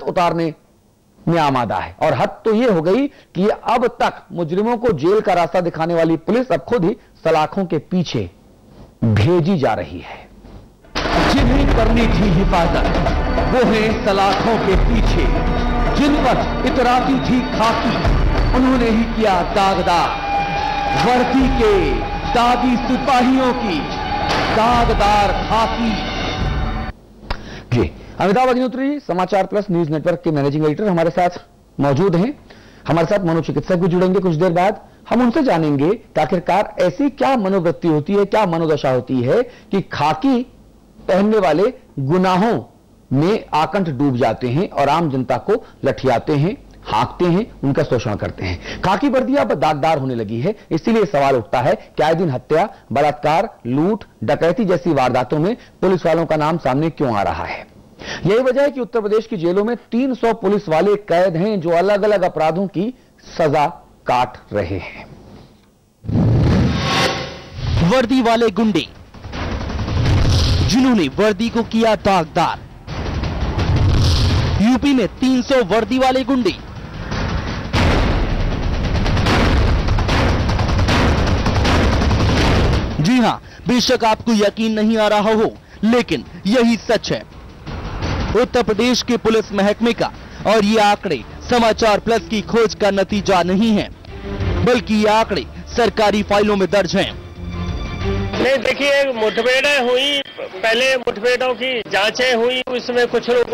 उतारने में आमादा है। और हद तो यह हो गई कि अब तक मुजरिमों को जेल का रास्ता दिखाने वाली पुलिस अब खुद ही सलाखों के पीछे भेजी जा रही है। जिन्हें करनी थी हिफाजत वो है सलाखों के पीछे, जिन पर इतराती थी खाकी उन्होंने ही किया दागदार। वर्दी के दागी सिपाहियों की दागदार खाकी। जी, अमिताभ अग्निहोत्री समाचार प्लस न्यूज नेटवर्क के मैनेजिंग एडिटर हमारे साथ मौजूद हैं। हमारे साथ मनोचिकित्सक भी जुड़ेंगे कुछ देर बाद। हम उनसे जानेंगे कि आखिरकार ऐसी क्या मनोवृत्ति होती है, क्या मनोदशा होती है कि खाकी पहनने वाले गुनाहों में आकंठ डूब जाते हैं और आम जनता को लठियाते हैं, हाँकते हैं, उनका शोषण करते हैं। खाकी वर्दी अब दागदार होने लगी है। इसीलिए सवाल उठता है कि आए दिन हत्या, बलात्कार, लूट, डकैती जैसी वारदातों में पुलिस वालों का नाम सामने क्यों आ रहा है। यही वजह है कि उत्तर प्रदेश की जेलों में 300 पुलिस वाले कैद हैं जो अलग अलग अपराधों की सजा काट रहे हैं। वर्दी वाले गुंडे जिन्होंने वर्दी को किया दागदार। यूपी में 300 वर्दी वाले गुंडे। जी हां, बेशक आपको यकीन नहीं आ रहा हो, लेकिन यही सच है। उत्तर प्रदेश के पुलिस महकमे का और ये आंकड़े समाचार प्लस की खोज का नतीजा नहीं है, बल्कि ये आंकड़े सरकारी फाइलों में दर्ज हैं। नहीं, देखिए, मुठभेड़ें हुई, पहले मुठभेड़ों की जांचें हुई, उसमें कुछ लोग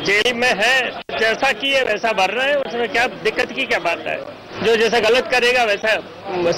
जेल में हैं, जैसा किए वैसा भर रहे हैं, उसमें क्या दिक्कत की क्या बात है। जो जैसा गलत करेगा वैसा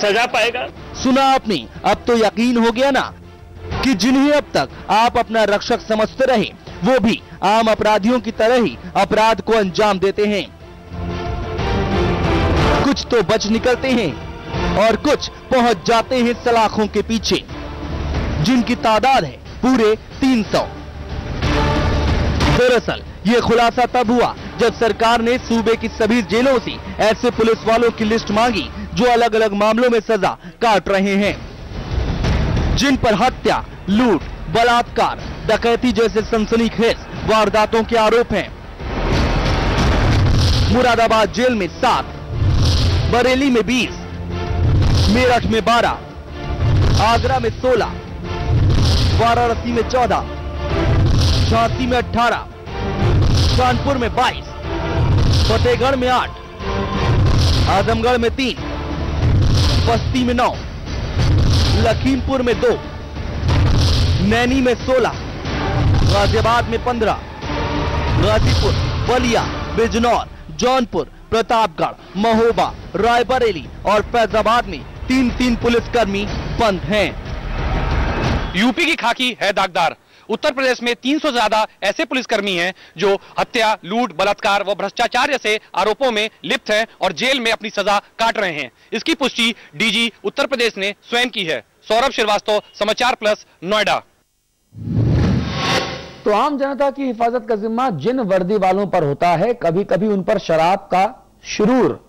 सजा पाएगा। सुना आपने, अब तो यकीन हो गया ना कि जिन्हें अब तक आप अपना रक्षक समझते रहे वो भी आम अपराधियों की तरह ही अपराध को अंजाम देते हैं। कुछ तो बच निकलते हैं और कुछ पहुंच जाते हैं सलाखों के पीछे, जिनकी तादाद है पूरे 300। दरअसल ये खुलासा तब हुआ जब सरकार ने सूबे की सभी जेलों से ऐसे पुलिस वालों की लिस्ट मांगी जो अलग अलग मामलों में सजा काट रहे हैं, जिन पर हत्या, लूट, बलात्कार, डकैती जैसे सनसनीखेज वारदातों के आरोप हैं। मुरादाबाद जेल में 7, बरेली में 20, मेरठ में 12, आगरा में 16, वाराणसी में 14, झांसी में 18, कानपुर में 22, फतेहगढ़ में 8, आजमगढ़ में 3, बस्ती में 9, लखीमपुर में 2, नैनी में 16, गाजियाबाद में 15, गाजीपुर, बलिया, बिजनौर, जौनपुर, प्रतापगढ़, महोबा, रायबरेली और फैजाबाद में 3-3 पुलिसकर्मी बंद हैं। यूपी की खाकी है दागदार। उत्तर प्रदेश में 300 से ज्यादा ऐसे पुलिसकर्मी हैं जो हत्या, लूट, बलात्कार व भ्रष्टाचार जैसे आरोपों में लिप्त हैं और जेल में अपनी सजा काट रहे हैं। इसकी पुष्टि डीजी उत्तर प्रदेश ने स्वयं की है। सौरभ श्रीवास्तव, समाचार प्लस, नोएडा। तो आम जनता की हिफाजत का जिम्मा जिन वर्दी वालों पर होता है, कभी कभी उन पर शराब का शुरूर,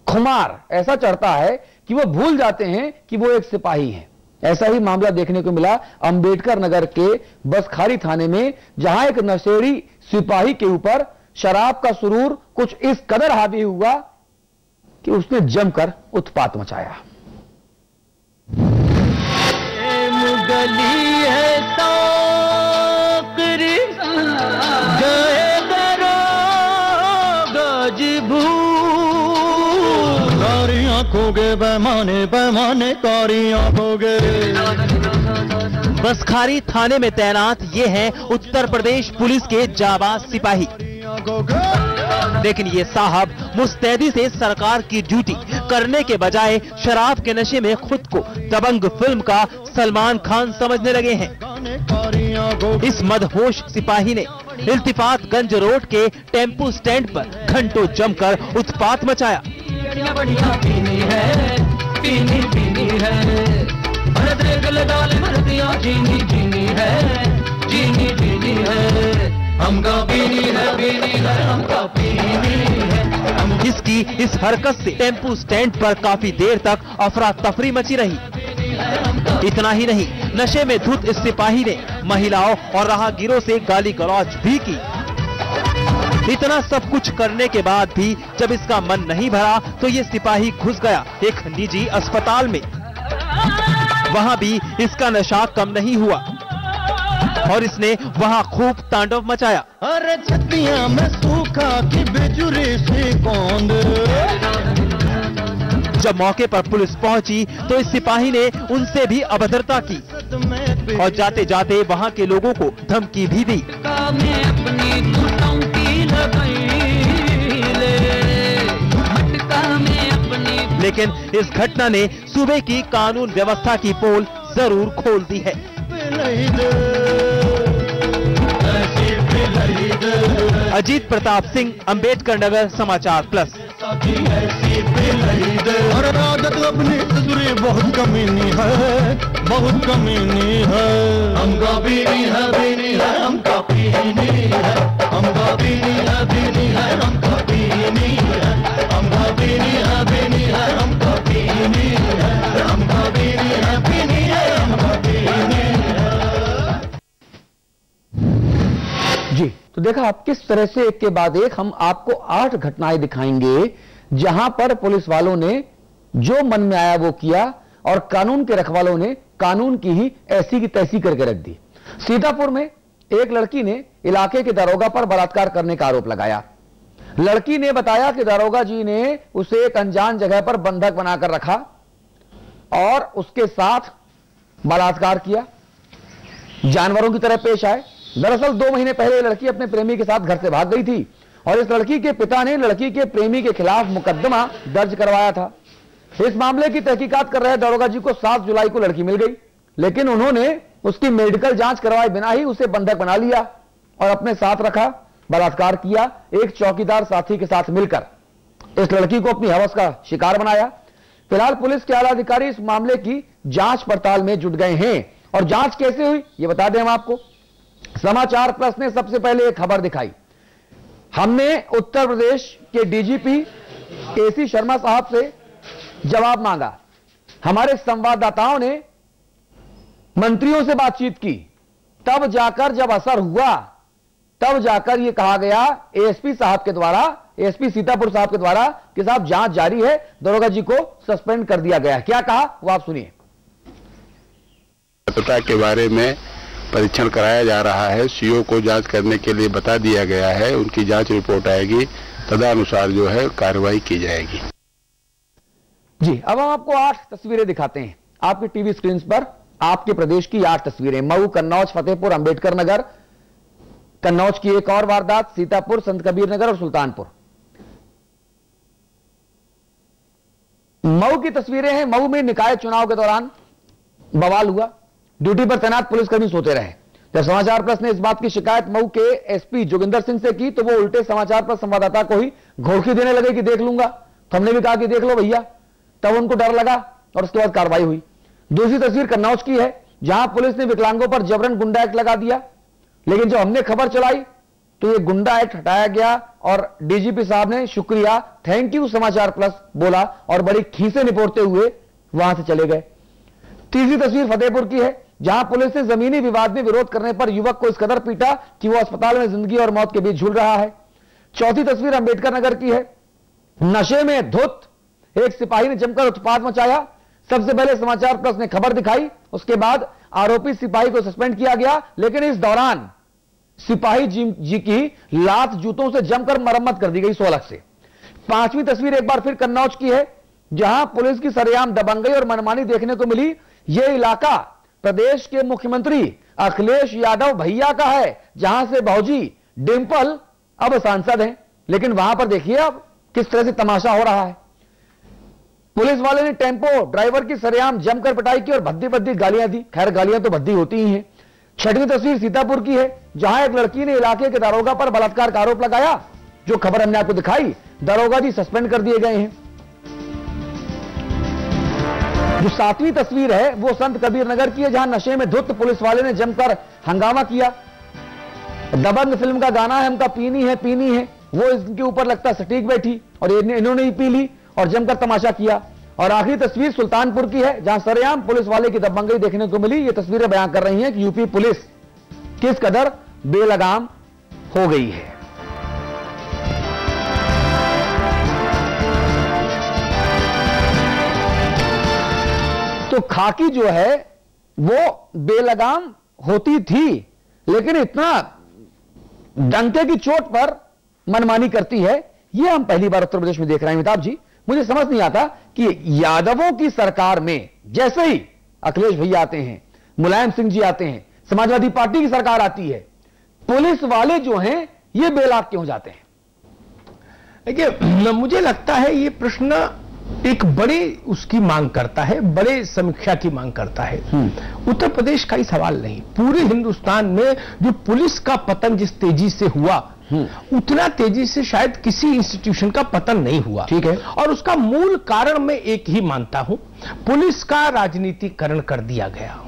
खुमार ऐसा चढ़ता है कि वो भूल जाते हैं कि वो एक सिपाही हैं। ऐसा ही मामला देखने को मिला अंबेडकर नगर के बसखारी थाने में, जहां एक नशेड़ी सिपाही के ऊपर शराब का सुरूर कुछ इस कदर हावी हुआ कि उसने जमकर उत्पात मचाया। गली है साकरी गए कारी आंखों के पैमाने पैमाने कारी आंखों के। बसखारी थाने में तैनात ये हैं उत्तर प्रदेश पुलिस के जाबाज सिपाही, लेकिन ये साहब मुस्तैदी से सरकार की ड्यूटी करने के बजाय शराब के नशे में खुद को दबंग फिल्म का सलमान खान समझने लगे हैं। इस मदहोश सिपाही ने इल्तिफातगंज रोड के टेम्पो स्टैंड पर घंटों जमकर उत्पात मचाया। इसकी इस हरकत से टेम्पो स्टैंड पर काफी देर तक अफरा तफरी मची रही। इतना ही नहीं, नशे में धुत इस सिपाही ने महिलाओं और राहगीरों से गाली गलौज भी की। इतना सब कुछ करने के बाद भी जब इसका मन नहीं भरा तो ये सिपाही घुस गया एक निजी अस्पताल में। वहां भी इसका नशा कम नहीं हुआ और इसने वहां खूब तांडव मचाया। अरे छतियां में सूखा की बिजुरी से कौंद। जब मौके पर पुलिस पहुंची तो इस सिपाही ने उनसे भी अभद्रता की और जाते जाते वहां के लोगों को धमकी भी दी। लेकिन इस घटना ने सूबे की कानून व्यवस्था की पोल जरूर खोल दी है। अजीत प्रताप सिंह, अंबेडकर नगर, समाचार प्लस। अपनी बहुत कमीनी है, बहुत कमीनी है। हमका बीनी है, बीनी है, हमका पीनी है, हमका बीनी है, बीनी है, हमका पीनी है, हमका बीनी है, बीनी है, हमका पीनी है, हमका बीनी है, पीनी है, हमका पीनी है। जी, तो देखा आप किस तरह से एक के बाद एक हम आपको 8 घटनाएं दिखाएंगे जहां पर पुलिस वालों ने जो मन में आया वो किया और कानून के रखवालों ने कानून की ही ऐसी की तैसी करके रख दी। सीतापुर में एक लड़की ने इलाके के दरोगा पर बलात्कार करने का आरोप लगाया। लड़की ने बताया कि दरोगा जी ने उसे एक अनजान जगह पर बंधक बनाकर रखा और उसके साथ बलात्कार किया, जानवरों की तरह पेश आए। दरअसल 2 महीने पहले लड़की अपने प्रेमी के साथ घर से भाग गई थी और इस लड़की के पिता ने लड़की के प्रेमी के खिलाफ मुकदमा दर्ज करवाया था। इस मामले की तहकीकात कर रहे दरोगा जी को 7 जुलाई को लड़की मिल गई, लेकिन उन्होंने उसकी मेडिकल जांच करवाए बिना ही उसे बंधक बना लिया और अपने साथ रखा, बलात्कार किया। एक चौकीदार साथी के साथ मिलकर इस लड़की को अपनी हवस का शिकार बनाया। फिलहाल पुलिस के आला अधिकारी इस मामले की जांच पड़ताल में जुट गए हैं और जांच कैसे हुई ये बता दें हम आपको। समाचार प्लस ने सबसे पहले एक खबर दिखाई। हमने उत्तर प्रदेश के डीजीपी केसी शर्मा साहब से जवाब मांगा। हमारे संवाददाताओं ने मंत्रियों से बातचीत की, तब जाकर जब असर हुआ तब जाकर यह कहा गया एएसपी साहब के द्वारा, एएसपी सीतापुर साहब के द्वारा कि साहब जांच जारी है, दरोगा जी को सस्पेंड कर दिया गया है। क्या कहा वो आप सुनिए। सत्यता के बारे में परीक्षण कराया जा रहा है, सीओ को जांच करने के लिए बता दिया गया है, उनकी जांच रिपोर्ट आएगी, तदनुसार जो है कार्रवाई की जाएगी। जी, अब हम आपको 8 तस्वीरें दिखाते हैं आपकी टीवी स्क्रीन पर। आपके प्रदेश की 8 तस्वीरें, मऊ, कन्नौज, फतेहपुर, अंबेडकर नगर, कन्नौज की एक और वारदात, सीतापुर, संत कबीर नगर और सुल्तानपुर। मऊ की तस्वीरें हैं। मऊ में निकाय चुनाव के दौरान बवाल हुआ, ड्यूटी पर तैनात पुलिसकर्मी सोते रहे। जब समाचार प्लस ने इस बात की शिकायत मऊ के एसपी जोगिंदर सिंह से की तो वो उल्टे समाचार प्लस संवाददाता को ही घोड़की देने लगे कि देख लूंगा। तो हमने भी कहा कि देख लो भैया, तब उनको डर लगा और उसके बाद कार्रवाई हुई। दूसरी तस्वीर कन्नौज की है जहां पुलिस ने विकलांगों पर जबरन गुंडा एक्ट लगा दिया, लेकिन जब हमने खबर चलाई तो ये गुंडा एक्ट हटाया गया और डीजीपी साहब ने शुक्रिया, थैंक यू समाचार प्लस बोला और बड़ी खींसे निपोड़ते हुए वहां से चले गए। तीसरी तस्वीर फतेहपुर की है जहां पुलिस ने जमीनी विवाद में विरोध करने पर युवक को इस कदर पीटा कि वो अस्पताल में जिंदगी और मौत के बीच झूल रहा है। चौथी तस्वीर अंबेडकर नगर की है। नशे में धुत एक सिपाही ने जमकर उत्पात मचाया। सबसे पहले समाचार प्लस ने खबर दिखाई, उसके बाद आरोपी सिपाही को सस्पेंड किया गया, लेकिन इस दौरान सिपाही जी की लात जूतों से जमकर मरम्मत कर दी गई 16 से। पांचवी तस्वीर एक बार फिर कन्नौज की है जहां पुलिस की सरेआम दबंगई और मनमानी देखने को मिली। यह इलाका प्रदेश के मुख्यमंत्री अखिलेश यादव भैया का है, जहां से भौजी डिंपल अब सांसद हैं, लेकिन वहां पर देखिए अब किस तरह से तमाशा हो रहा है। पुलिस वाले ने टेम्पो ड्राइवर की सरेआम जमकर पिटाई की और भद्दी भद्दी गालियां दी। खैर गालियां तो भद्दी होती ही हैं। छठवीं तस्वीर सीतापुर की है जहां एक लड़की ने इलाके के दारोगा पर बलात्कार का आरोप लगाया। जो खबर हमने आपको दिखाई, दारोगा जी सस्पेंड कर दिए गए हैं। जो 7वीं तस्वीर है वो संत कबीर नगर की है जहां नशे में धुत पुलिस वाले ने जमकर हंगामा किया। दबंग फिल्म का गाना है हमका पीनी है, वो इनके ऊपर लगता सटीक बैठी और इन्होंने ही पी ली और जमकर तमाशा किया। और आखिरी तस्वीर सुल्तानपुर की है जहां सरेआम पुलिस वाले की दबंगई देखने को मिली। ये तस्वीरें बयां कर रही हैं कि यूपी पुलिस किस कदर बेलगाम हो गई है। तो खाकी जो है वो बेलगाम होती थी, लेकिन इतना डंके की चोट पर मनमानी करती है, यह हम पहली बार उत्तर प्रदेश में देख रहे हैं। अमिताभ जी, मुझे समझ नहीं आता कि यादवों की सरकार में जैसे ही अखिलेश भैया आते हैं, मुलायम सिंह जी आते हैं, समाजवादी पार्टी की सरकार आती है, पुलिस वाले जो हैं ये बेलाग क्यों जाते हैं? देखिए, मुझे लगता है ये प्रश्न एक बड़े उसकी मांग करता है, बड़े समीक्षा की मांग करता है। उत्तर प्रदेश का ही सवाल नहीं, पूरे हिंदुस्तान में जो पुलिस का पतन जिस तेजी से हुआ, उतना तेजी से शायद किसी इंस्टीट्यूशन का पतन नहीं हुआ। ठीक है। और उसका मूल कारण मैं एक ही मानता हूं, पुलिस का राजनीतिकरण कर दिया गया।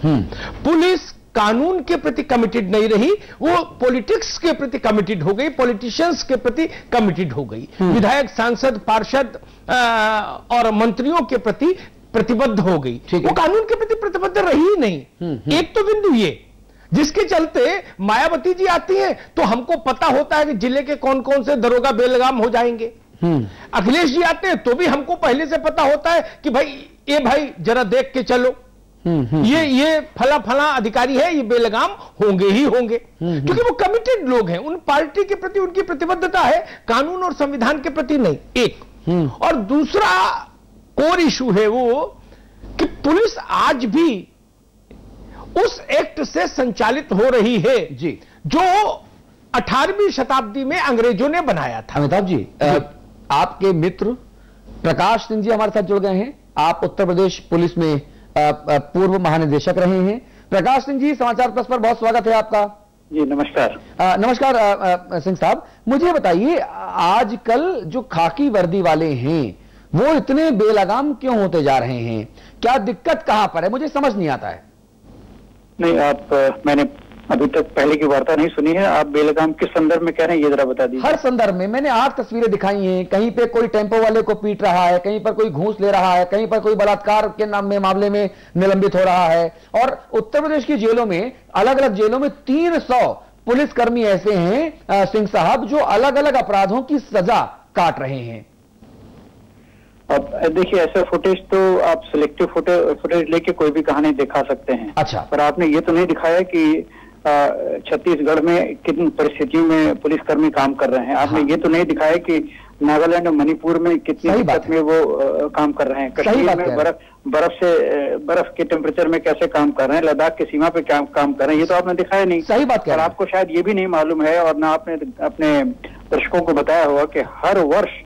पुलिस कानून के प्रति कमिटेड नहीं रही, वो पॉलिटिक्स के प्रति कमिटेड हो गई, पॉलिटिशियंस के प्रति कमिटेड हो गई। विधायक, सांसद, पार्षद और मंत्रियों के प्रति प्रतिबद्ध हो गई, वो कानून के प्रति प्रतिबद्ध रही ही नहीं। एक तो बिंदु ये, जिसके चलते मायावती जी आती हैं तो हमको पता होता है कि जिले के कौन कौन से दरोगा बेलगाम हो जाएंगे। अखिलेश जी आते हैं तो भी हमको पहले से पता होता है कि भाई जरा देख के चलो, ये फला फला अधिकारी है, ये बेलगाम होंगे ही होंगे, क्योंकि वो कमिटेड लोग हैं, उन पार्टी के प्रति उनकी प्रतिबद्धता है, कानून और संविधान के प्रति नहीं। एक और दूसरा और इशू है वो कि पुलिस आज भी उस एक्ट से संचालित हो रही है जी, जो 18वीं शताब्दी में अंग्रेजों ने बनाया था। अमिताभ जी, आपके मित्र प्रकाश सिंह जी हमारे साथ जुड़ गए हैं। आप उत्तर प्रदेश पुलिस में पूर्व महानिदेशक रहे हैं। प्रकाश सिंह जी, समाचार प्लस पर बहुत स्वागत है आपका। जी नमस्कार। नमस्कार सिंह साहब, मुझे बताइए, आजकल जो खाकी वर्दी वाले हैं वो इतने बेलगाम क्यों होते जा रहे हैं? क्या दिक्कत कहां पर है? मुझे समझ नहीं आता है। नहीं, मैंने अभी तक पहले की वार्ता नहीं सुनी है। आप बेलगाम किस संदर्भ में कह रहे हैं ये जरा बता दीजिए। हर संदर्भ में मैंने 8 तस्वीरें दिखाई हैं। कहीं पे कोई टेंपो वाले को पीट रहा है, कहीं पर कोई घूस ले रहा है, कहीं पर कोई बलात्कार के नाम में मामले में निलंबित हो रहा है। और उत्तर प्रदेश की जेलों में, अलग अलग जेलों में 300 पुलिसकर्मी ऐसे हैं सिंह साहब, जो अलग अलग अपराधों की सजा काट रहे हैं। अब देखिए, ऐसे फुटेज तो आप सिलेक्टिव फुटेज लेके कोई भी कहानी दिखा सकते हैं। अच्छा। पर आपने ये तो नहीं दिखाया कि छत्तीसगढ़ में किन परिस्थितियों में पुलिसकर्मी काम कर रहे हैं। आपने ये तो नहीं दिखाया कि नागालैंड और मणिपुर में कितनी दिक्कत में वो काम कर रहे हैं, कश्मीर में बर्फ के टेम्परेचर में कैसे काम कर रहे हैं, लद्दाख की सीमा पे काम कर रहे हैं, ये तो आपने दिखाया नहीं। सही बात है। और आपको शायद ये भी नहीं मालूम है, और ना आपने अपने दर्शकों को बताया होगा कि हर वर्ष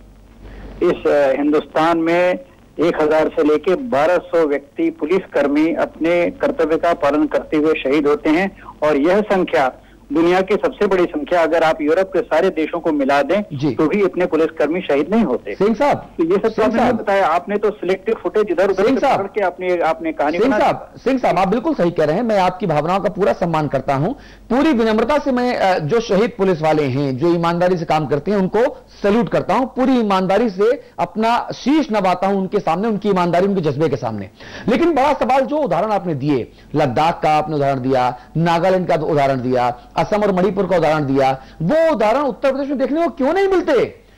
इस हिंदुस्तान में 1000 से लेके 1200 व्यक्ति पुलिसकर्मी अपने कर्तव्य का पालन करते हुए शहीद होते हैं। और यह संख्या दुनिया की सबसे बड़ी संख्या, अगर आप यूरोप के सारे देशों को मिला दें तो भी इतने पुलिसकर्मी शहीद नहीं होते। सिंह साहब, तो ये सब आपने नहीं बताया, आपने तो सिलेक्टिव फुटेज इधर उधर पकड़ के आपने कहानी। सिंह साहब, आप बिल्कुल सही कह रहे हैं। मैं आपकी भावनाओं का पूरा सम्मान करता हूं। पूरी विनम्रता से मैं जो शहीद पुलिस वाले हैं, जो ईमानदारी से काम करते हैं, उनको सैल्यूट करता हूं। पूरी ईमानदारी से अपना शीश नवाता हूं उनके सामने, उनकी ईमानदारी, उनके जज्बे के सामने। लेकिन बड़ा सवाल, जो उदाहरण आपने दिए, लद्दाख का आपने उदाहरण दिया, नागालैंड का उदाहरण दिया, असम और मणिपुर का उदाहरण दिया, वो उदाहरण उत्तर प्रदेश में देखने को क्यों नहीं मिलते?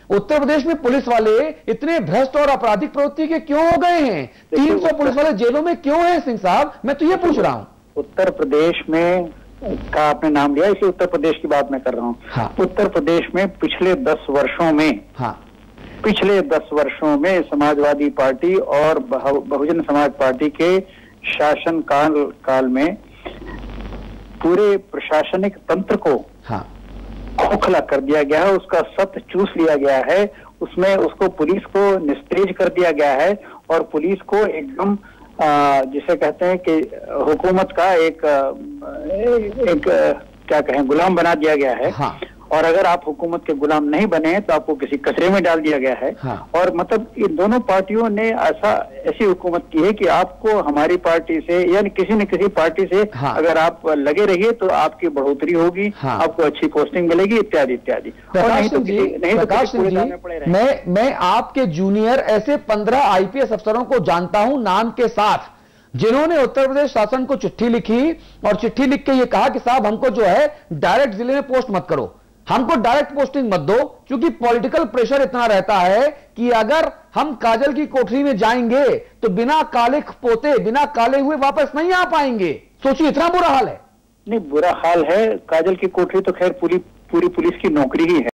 उत्तर प्रदेश में पुलिस वाले इतने भ्रष्ट और आपराधिक प्रवृत्ति के क्यों हो गए हैं? 300 पुलिस वाले जेलों में क्यों हैं सिंह साहब? मैं तो ये पूछ रहा हूं। उत्तर प्रदेश में का आपने नाम लिया, इसलिए उत्तर प्रदेश की बात मैं कर रहा हूं। हाँ। उत्तर प्रदेश में पिछले 10 वर्षों में, हाँ, पिछले 10 वर्षों में समाजवादी पार्टी और बहुजन समाज पार्टी के शासन काल में पूरे प्रशासनिक तंत्र को खोखला कर दिया गया है, उसका सत्व चूस लिया गया है, उसमें उसको पुलिस को निस्तेज कर दिया गया है और पुलिस को एकदम जिसे कहते हैं कि हुकूमत का एक क्या कहें, गुलाम बना दिया गया है। हाँ। और अगर आप हुकूमत के गुलाम नहीं बने तो आपको किसी कचरे में डाल दिया गया है। हाँ। और मतलब इन दोनों पार्टियों ने ऐसी हुकूमत की है कि आपको हमारी पार्टी से यानी किसी न किसी पार्टी से हाँ। अगर आप लगे रहिए तो आपकी बढ़ोतरी होगी। हाँ। आपको अच्छी पोस्टिंग मिलेगी, इत्यादि इत्यादि। और नहीं तो मैं आपके जूनियर ऐसे 15 IPS अफसरों को जानता हूं नाम के साथ, जिन्होंने उत्तर प्रदेश शासन को चिट्ठी लिखी और चिट्ठी लिख के ये कहा कि साहब हमको जो है डायरेक्ट जिले में पोस्ट मत करो, हमको डायरेक्ट पोस्टिंग मत दो, क्योंकि पॉलिटिकल प्रेशर इतना रहता है कि अगर हम काजल की कोठरी में जाएंगे तो बिना काले पोते, बिना काले हुए वापस नहीं आ पाएंगे। सोचिए, इतना बुरा हाल है। नहीं, बुरा हाल है। काजल की कोठरी तो खैर पूरी पुलिस की नौकरी ही है।